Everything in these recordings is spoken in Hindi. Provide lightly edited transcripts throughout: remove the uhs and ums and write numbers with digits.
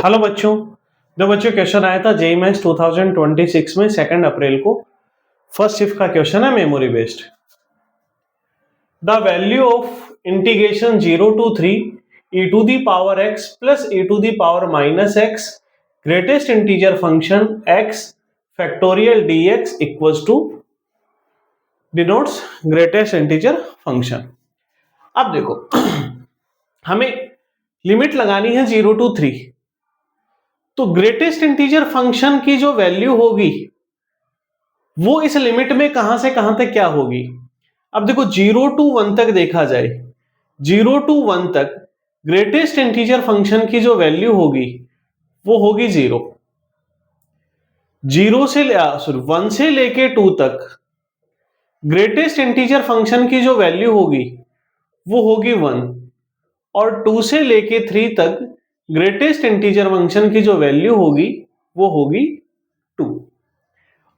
हेलो बच्चों। बच्चों क्वेश्चन आया था जेईई मेंस 2026 में 2 अप्रैल को। फर्स्ट शिफ्ट का क्वेश्चन है memory based. The value of integration 0 to 3 e to the power x plus e to the power minus x greatest integer function x factorial dx equals to denotes greatest integer function। अब देखो हमें लिमिट लगानी है 0 to 3, तो ग्रेटेस्ट इंटीजर फंक्शन की जो वैल्यू होगी वो इस लिमिट में कहां से कहां तक क्या होगी। अब देखो 0 to 1 तक देखा जाए, 0 to 1 तक ग्रेटेस्ट इंटीजर फंक्शन की जो वैल्यू होगी वो होगी 0। 1 से लेके 2 तक ग्रेटेस्ट इंटीजर फंक्शन की जो वैल्यू होगी वो होगी 1, और 2 से लेके 3 तक ग्रेटेस्ट इंटीजर फंक्शन की जो वैल्यू होगी वो होगी 2।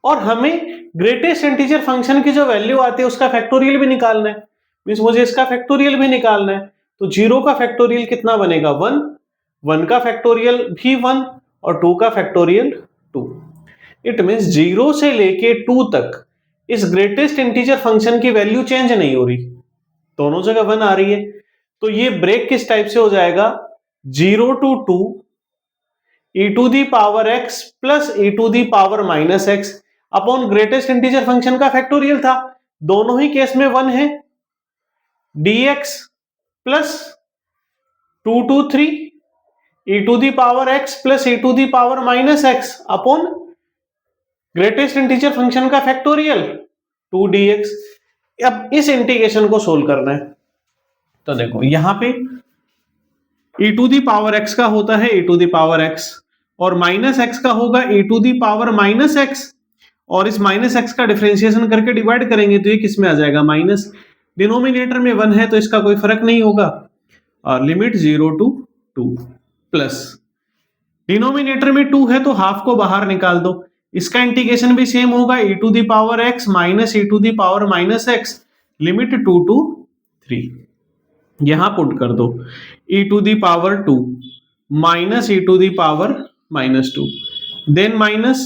और हमें ग्रेटेस्ट इंटीजर फंक्शन की जो वैल्यू आती है उसका फैक्टोरियल भी निकालना है, मींस मुझे इसका फैक्टोरियल भी निकालना है। तो 0 का फैक्टोरियल कितना बनेगा 1, 1 का फैक्टोरियल भी 1 और 2 का फैक्टोरियल 2। इट मींस 0 से लेके 2 तक इस ग्रेटेस्ट इंटीजर फंक्शन की वैल्यू चेंज नहीं हो रही, दोनों जगह 1 आ रही है। तो ये ब्रेक किस टाइप से हो जाएगा, 0 to 2 e to the power x plus e to the power minus x upon greatest integer function का फैक्टोरियल था, दोनों ही केस में 1 है, dx plus 2 to 3 e to the power x plus e to the power minus x upon greatest integer function का फैक्टोरियल 2dx। अब इस इंटीग्रेशन को सोल्व करना है, तो देखो यहां पे e to the power x का होता है e to the power x और माइनस x का होगा e to the power minus x, और इस माइनस x का डिफरेंशिएशन करके डिवाइड करेंगे तो ये किस में आ जाएगा माइनस, डिनोमिनेटर में 1 है तो इसका कोई फर्क नहीं होगा। और लिमिट 0 to 2 प्लस डिनोमिनेटर में 2 है तो हाफ को बाहर निकाल दो, इसका इंटीग्रेशन भी सेम होगा e to the power x minus e to the power minus x, limit 2 to 3 यहां पुट कर दो, e to the power 2 minus e to the power minus 2, then minus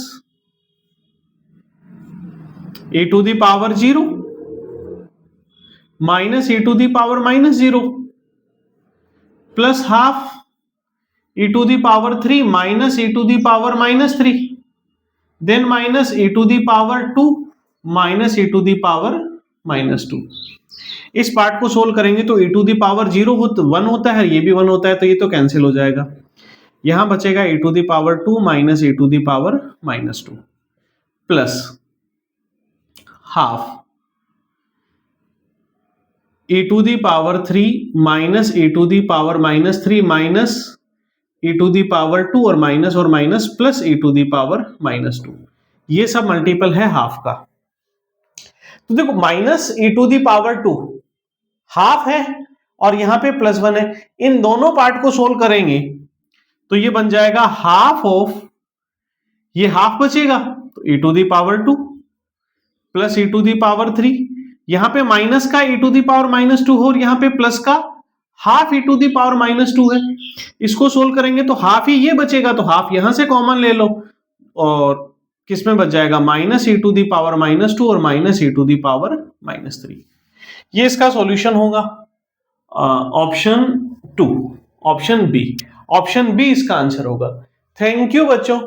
e to the power 0 minus e to the power minus 0 plus half e to the power 3 minus e to the power minus 3, then minus e to the power 2 minus e to the power minus 2। इस पार्ट को सोल्व करेंगे तो e टू दी पावर 1 होता है, ये भी 1 होता है तो ये तो कैंसिल हो जाएगा, यहां बचेगा e to the power 2 minus e to the power minus 2 plus half e to the power 3 minus e to the power minus 3 minus e to the power 2 और minus plus e to the power minus 2, ये सब मल्टीपल है हाफ का। तो देखो minus e to the power 2 half है और यहां पे प्लस 1 है, इन दोनों पार्ट को सोल्व करेंगे तो ये बन जाएगा हाफ ऑफ, ये हाफ बचेगा तो e to the power 2 plus e to the power 3, यहां पे माइनस का e to the power minus 2 हो और यहां पे प्लस का half e to the power minus 2 है, इसको सोल्व करेंगे तो हाफ ही ये बचेगा तो हाफ यहां से कॉमन ले लो और किस में बच जाएगा minus e to the power minus 2 और minus e to the power minus 3। ये इसका सॉल्यूशन होगा ऑप्शन 2, ऑप्शन बी इसका आंसर होगा। थैंक यू बच्चों।